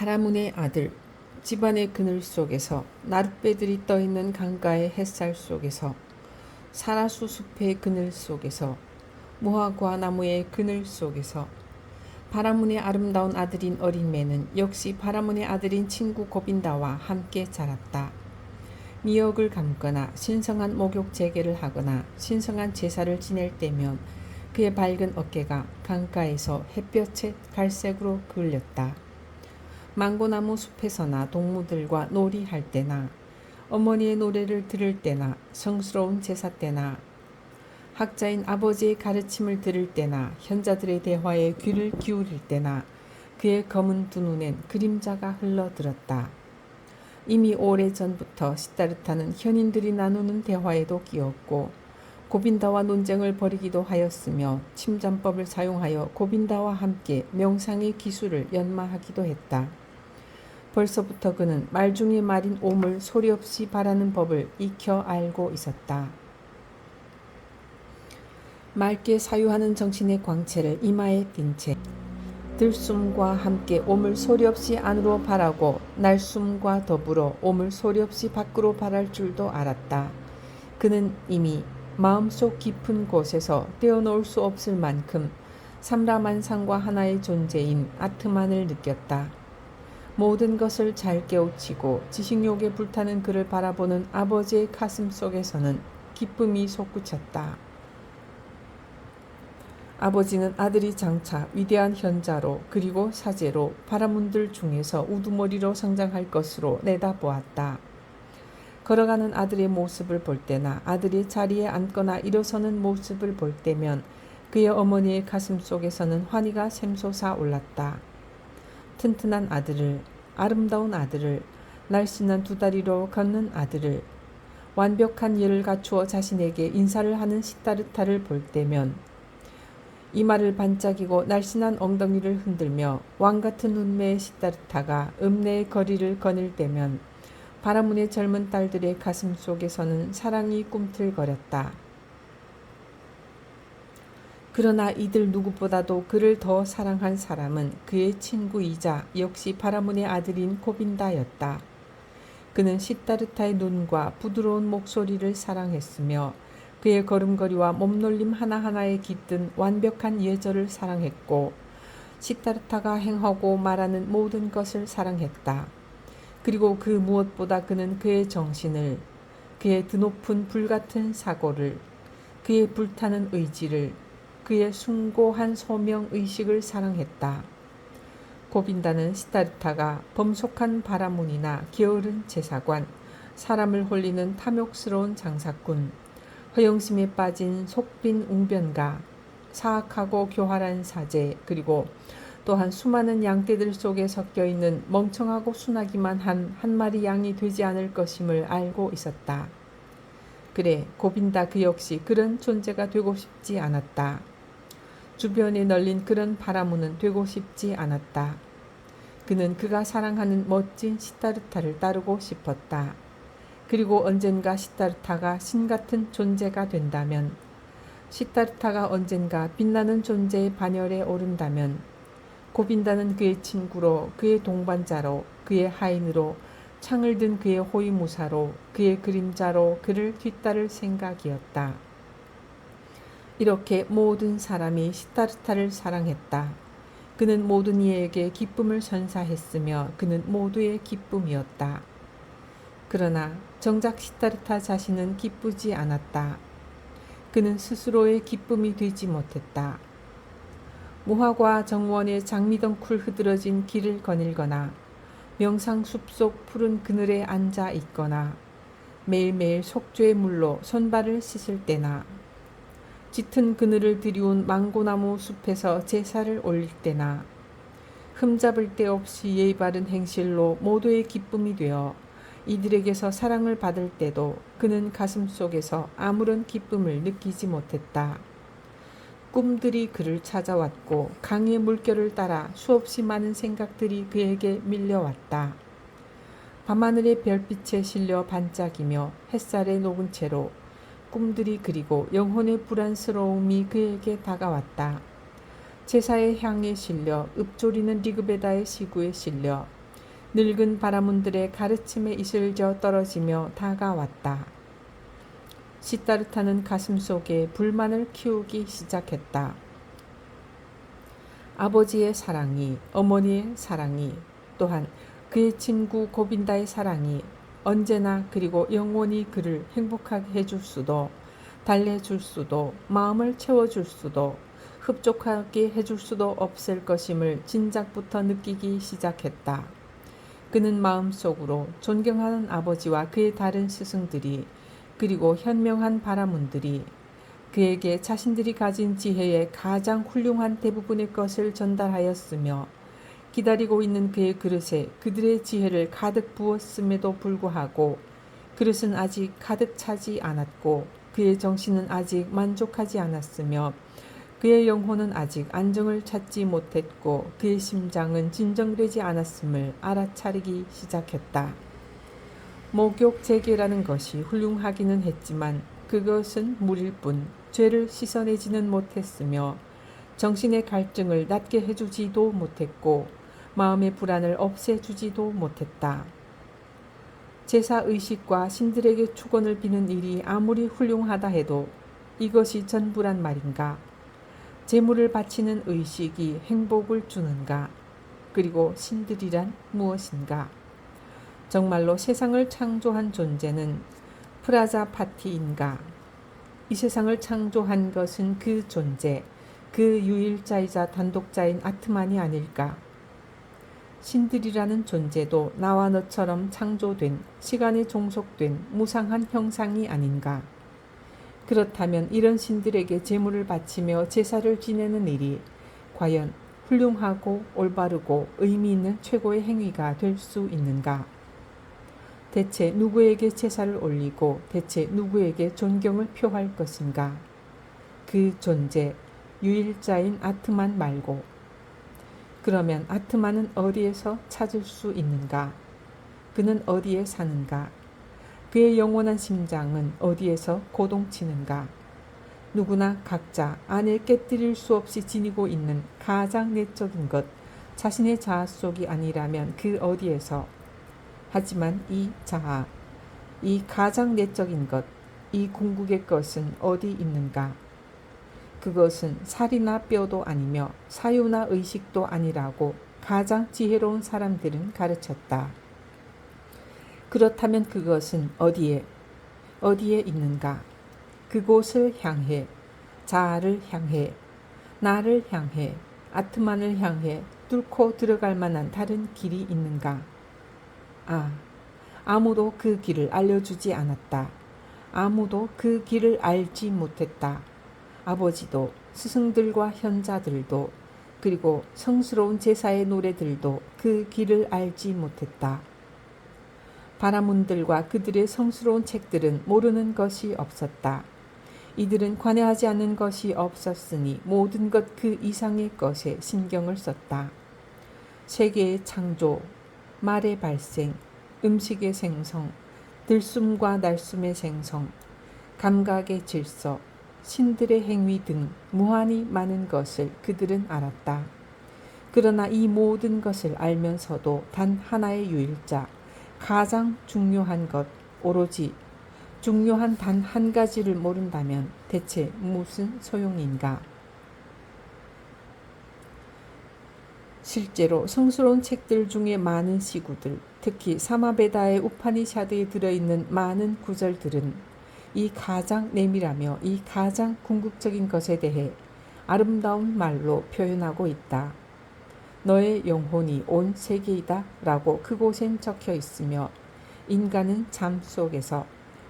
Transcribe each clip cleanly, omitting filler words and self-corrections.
파라문의 아들, 집안의 그늘 속에서 나룻배들이 떠있는 강가의 햇살 속에서 사라수 숲의 그늘 속에서 무화과 나무의 그늘 속에서 파라문의 아름다운 아들인 어린 매는 역시 파라문의 아들인 친구 고빈다와 함께 자랐다. 미역을 감거나 신성한 목욕 재개를 하거나 신성한 제사를 지낼 때면 그의 밝은 어깨가 강가에서 햇볕에 갈색으로 그을렸다. 망고나무 숲에서나 동무들과 놀이할 때나 어머니의 노래를 들을 때나 성스러운 제사 때나 학자인 아버지의 가르침을 들을 때나 현자들의 대화에 귀를 기울일 때나 그의 검은 두 눈엔 그림자가 흘러들었다. 이미 오래전부터 시다르타는 현인들이 나누는 대화에도 끼었고 고빈다와 논쟁을 벌이기도 하였으며 침잠법을 사용하여 고빈다와 함께 명상의 기술을 연마하기도 했다. 벌써부터 그는 말 중에 말인 옴을 소리 없이 바라는 법을 익혀 알고 있었다. 맑게 사유하는 정신의 광채를 이마에 띈 채 들숨과 함께 옴을 소리 없이 안으로 바라고 날숨과 더불어 옴을 소리 없이 밖으로 바랄 줄도 알았다. 그는 이미 마음속 깊은 곳에서 떼어놓을 수 없을 만큼 삼라만상과 하나의 존재인 아트만을 느꼈다. 모든 것을 잘 깨우치고 지식욕에 불타는 그를 바라보는 아버지의 가슴 속에서는 기쁨이 솟구쳤다. 아버지는 아들이 장차 위대한 현자로 그리고 사제로 파라문들 중에서 우두머리로 성장할 것으로 내다보았다. 걸어가는 아들의 모습을 볼 때나 아들이 자리에 앉거나 일어서는 모습을 볼 때면 그의 어머니의 가슴 속에서는 환희가 샘솟아 올랐다. 튼튼한 아들을, 아름다운 아들을, 날씬한 두 다리로 걷는 아들을, 완벽한 예를 갖추어 자신에게 인사를 하는 시다르타를 볼 때면 이마를 반짝이고 날씬한 엉덩이를 흔들며 왕같은 눈매의 시다르타가 읍내의 거리를 거닐 때면 파라문의 젊은 딸들의 가슴 속에서는 사랑이 꿈틀거렸다. 그러나 이들 누구보다도 그를 더 사랑한 사람은 그의 친구이자 역시 파라문의 아들인 고빈다였다. 그는 시다르타의 눈과 부드러운 목소리를 사랑했으며 그의 걸음걸이와 몸놀림 하나하나에 깃든 완벽한 예절을 사랑했고 시다르타가 행하고 말하는 모든 것을 사랑했다. 그리고 그 무엇보다 그는 그의 정신을, 그의 드높은 불같은 사고를, 그의 불타는 의지를, 그의 숭고한 소명의식을 사랑했다. 고빈다는 시다르타가 범속한 바라문이나 게으른 제사관, 사람을 홀리는 탐욕스러운 장사꾼, 허영심에 빠진 속빈 웅변가, 사악하고 교활한 사제, 그리고 또한 수많은 양떼들 속에 섞여있는 멍청하고 순하기만 한 마리 양이 되지 않을 것임을 알고 있었다. 그래, 고빈다 그 역시 그런 존재가 되고 싶지 않았다. 주변에 널린 그런 바라문은 되고 싶지 않았다. 그는 그가 사랑하는 멋진 시다르타를 따르고 싶었다. 그리고 언젠가 시다르타가 신같은 존재가 된다면, 시다르타가 언젠가 빛나는 존재의 반열에 오른다면 고빈다는 그의 친구로, 그의 동반자로, 그의 하인으로, 창을 든 그의 호위무사로, 그의 그림자로 그를 뒤따를 생각이었다. 이렇게 모든 사람이 시다르타를 사랑했다. 그는 모든 이에게 기쁨을 선사했으며 그는 모두의 기쁨이었다. 그러나 정작 시다르타 자신은 기쁘지 않았다. 그는 스스로의 기쁨이 되지 못했다. 무화과 정원의 장미덩쿨 흐드러진 길을 거닐거나 명상 숲속 푸른 그늘에 앉아 있거나 매일매일 속죄의 물로 손발을 씻을 때나 짙은 그늘을 들이운 망고나무 숲에서 제사를 올릴 때나 흠잡을 데 없이 예의 바른 행실로 모두의 기쁨이 되어 이들에게서 사랑을 받을 때도 그는 가슴 속에서 아무런 기쁨을 느끼지 못했다. 꿈들이 그를 찾아왔고 강의 물결을 따라 수없이 많은 생각들이 그에게 밀려왔다. 밤하늘의 별빛에 실려 반짝이며 햇살에 녹은 채로 꿈들이 그리고 영혼의 불안스러움이 그에게 다가왔다. 제사의 향에 실려 읊조리는 리그베다의 시구에 실려 늙은 바라문들의 가르침에 이슬져 떨어지며 다가왔다. 시다르타는 가슴 속에 불만을 키우기 시작했다. 아버지의 사랑이, 어머니의 사랑이, 또한 그의 친구 고빈다의 사랑이 언제나 그리고 영원히 그를 행복하게 해줄 수도, 달래줄 수도, 마음을 채워줄 수도, 흡족하게 해줄 수도 없을 것임을 진작부터 느끼기 시작했다. 그는 마음속으로 존경하는 아버지와 그의 다른 스승들이, 그리고 현명한 바라문들이 그에게 자신들이 가진 지혜의 가장 훌륭한 대부분의 것을 전달하였으며, 기다리고 있는 그의 그릇에 그들의 지혜를 가득 부었음에도 불구하고 그릇은 아직 가득 차지 않았고 그의 정신은 아직 만족하지 않았으며 그의 영혼은 아직 안정을 찾지 못했고 그의 심장은 진정되지 않았음을 알아차리기 시작했다. 목욕 재개라는 것이 훌륭하기는 했지만 그것은 물일 뿐 죄를 씻어내지는 못했으며 정신의 갈증을 낫게 해주지도 못했고 마음의 불안을 없애주지도 못했다. 제사의식과 신들에게 축원을 비는 일이 아무리 훌륭하다 해도 이것이 전부란 말인가? 제물을 바치는 의식이 행복을 주는가? 그리고 신들이란 무엇인가? 정말로 세상을 창조한 존재는 프라자파티인가? 이 세상을 창조한 것은 그 존재, 그 유일자이자 단독자인 아트만이 아닐까? 신들이라는 존재도 나와 너처럼 창조된, 시간에 종속된 무상한 형상이 아닌가? 그렇다면 이런 신들에게 제물을 바치며 제사를 지내는 일이 과연 훌륭하고 올바르고 의미 있는 최고의 행위가 될 수 있는가? 대체 누구에게 제사를 올리고 대체 누구에게 존경을 표할 것인가? 그 존재, 유일자인 아트만 말고. 그러면 아트만은 어디에서 찾을 수 있는가? 그는 어디에 사는가? 그의 영원한 심장은 어디에서 고동치는가? 누구나 각자 안에 깨뜨릴 수 없이 지니고 있는 가장 내적인 것, 자신의 자아 속이 아니라면 그 어디에서? 하지만 이 자아, 이 가장 내적인 것, 이 궁극의 것은 어디 있는가? 그것은 살이나 뼈도 아니며 사유나 의식도 아니라고 가장 지혜로운 사람들은 가르쳤다. 그렇다면 그것은 어디에 있는가? 그곳을 향해, 자아를 향해, 나를 향해, 아트만을 향해 뚫고 들어갈 만한 다른 길이 있는가? 아무도 그 길을 알려주지 않았다. 아무도 그 길을 알지 못했다. 아버지도, 스승들과 현자들도, 그리고 성스러운 제사의 노래들도 그 길을 알지 못했다. 바라문들과 그들의 성스러운 책들은 모르는 것이 없었다. 이들은 관여하지 않는 것이 없었으니 모든 것 그 이상의 것에 신경을 썼다. 세계의 창조, 말의 발생, 음식의 생성, 들숨과 날숨의 생성, 감각의 질서, 신들의 행위 등 무한히 많은 것을 그들은 알았다. 그러나 이 모든 것을 알면서도 단 하나의 유일자, 가장 중요한 것, 오로지 중요한 단 한 가지를 모른다면 대체 무슨 소용인가? 실제로 성스러운 책들 중에 많은 시구들, 특히 사마베다의 우파니샤드에 들어있는 많은 구절들은 이 가장 내밀하며 이 가장 궁극적인 것에 대해 아름다운 말로 표현하고 있다. 너의 영혼이 온 세계이다 라고 그곳엔 적혀 있으며 인간은 잠 속에서,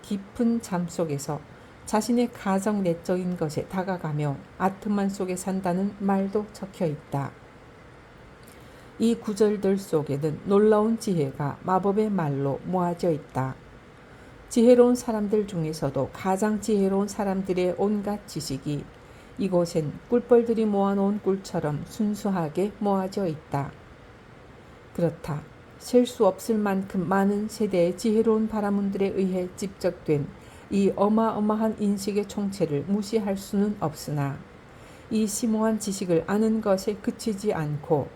깊은 잠 속에서 자신의 가장 내적인 것에 다가가며 아트만 속에 산다는 말도 적혀 있다. 이 구절들 속에는 놀라운 지혜가 마법의 말로 모아져 있다. 지혜로운 사람들 중에서도 가장 지혜로운 사람들의 온갖 지식이 이곳엔 꿀벌들이 모아놓은 꿀처럼 순수하게 모아져 있다. 그렇다. 셀 수 없을 만큼 많은 세대의 지혜로운 바라문들에 의해 집적된 이 어마어마한 인식의 총체를 무시할 수는 없으나 이 심오한 지식을 아는 것에 그치지 않고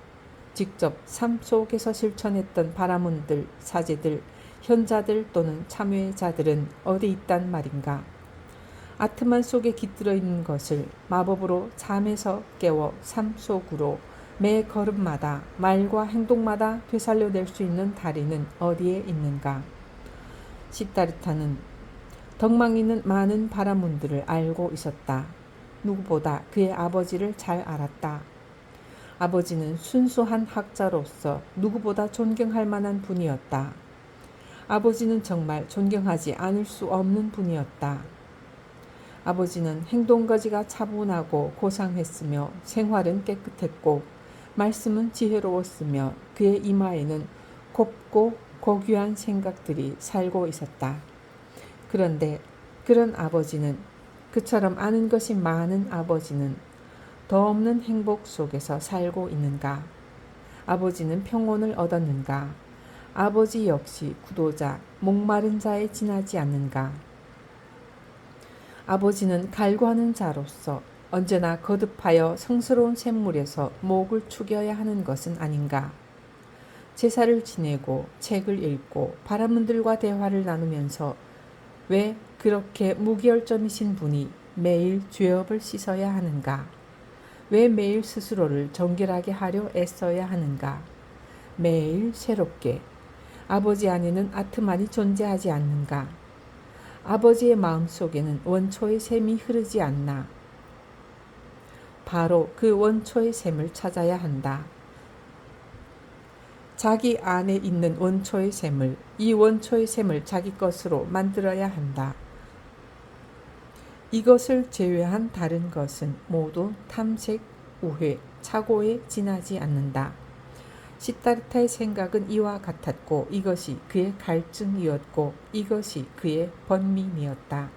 직접 삶 속에서 실천했던 바라문들, 사제들, 현자들 또는 참회자들은 어디 있단 말인가? 아트만 속에 깃들어 있는 것을 마법으로 잠에서 깨워 삶 속으로 매 걸음마다 말과 행동마다 되살려낼 수 있는 다리는 어디에 있는가? 시다르타는 덕망이는 많은 바라문들을 알고 있었다. 누구보다 그의 아버지를 잘 알았다. 아버지는 순수한 학자로서 누구보다 존경할 만한 분이었다. 아버지는 정말 존경하지 않을 수 없는 분이었다. 아버지는 행동거지가 차분하고 고상했으며 생활은 깨끗했고 말씀은 지혜로웠으며 그의 이마에는 곱고 고귀한 생각들이 살고 있었다. 그런데 그런 아버지는, 그처럼 아는 것이 많은 아버지는 더 없는 행복 속에서 살고 있는가? 아버지는 평온을 얻었는가? 아버지 역시 구도자, 목마른 자에 지나지 않는가? 아버지는 갈구하는 자로서 언제나 거듭하여 성스러운 샘물에서 목을 축여야 하는 것은 아닌가? 제사를 지내고 책을 읽고 바라문들과 대화를 나누면서 왜 그렇게 무기열점이신 분이 매일 죄업을 씻어야 하는가? 왜 매일 스스로를 정결하게 하려 애써야 하는가? 매일 새롭게 아버지 안에는 아트만이 존재하지 않는가? 아버지의 마음속에는 원초의 샘이 흐르지 않나? 바로 그 원초의 샘을 찾아야 한다. 자기 안에 있는 원초의 샘을, 이 원초의 샘을 자기 것으로 만들어야 한다. 이것을 제외한 다른 것은 모두 탐색, 우회, 착오에 지나지 않는다. 시다르타의 생각은 이와 같았고 이것이 그의 갈증이었고 이것이 그의 번민이었다.